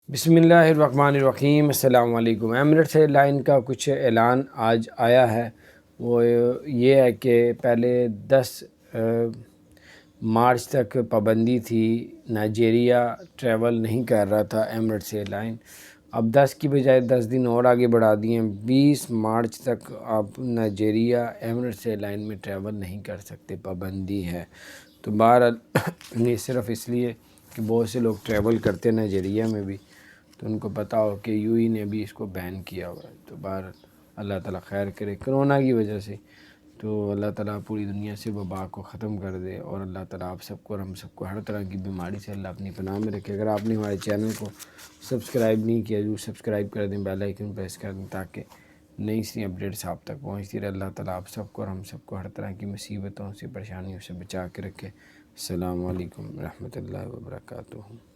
بسم اللہ الرحمن الرحیم۔ السلام علیکم۔ ایمریٹس ایئر لائن کا کچھ اعلان آج آیا ہے، وہ یہ ہے کہ پہلے 10 مارچ تک پابندی تھی، نائجیریا ٹریول نہیں کر رہا تھا ایمریٹس ایئر لائن۔ اب 10 کی بجائے 10 دن اور آگے بڑھا دیے ہیں، 20 مارچ تک آپ نائجیریا ایمریٹس ایئر لائن میں ٹریول نہیں کر سکتے، پابندی ہے۔ تو بہرحال یہ صرف اس لیے کہ بہت سے لوگ ٹریول کرتے ہیں نائجیریا میں بھی، تو ان کو پتہ ہو کہ یو ای نے بھی اس کو بین کیا ہوا ہے۔ تو بہرحال اللہ تعالیٰ خیر کرے، کرونا کی وجہ سے تو اللہ تعالیٰ پوری دنیا سے وبا کو ختم کر دے، اور اللہ تعالیٰ آپ سب کو اور ہم سب کو ہر طرح کی بیماری سے اللہ اپنی پناہ میں رکھے۔ اگر آپ نے ہمارے چینل کو سبسکرائب نہیں کیا، ضرور سبسکرائب کر دیں، بیل آئیکن پریس کر دیں تاکہ نئی سی اپڈیٹس آپ تک پہنچتی رہے۔ اللہ تعالیٰ آپ سب کو اور ہم سب کو ہر طرح کی مصیبتوں سے، پریشانیوں سے بچا کے رکھے۔ السلام علیکم ورحمۃ اللہ وبرکاتہ۔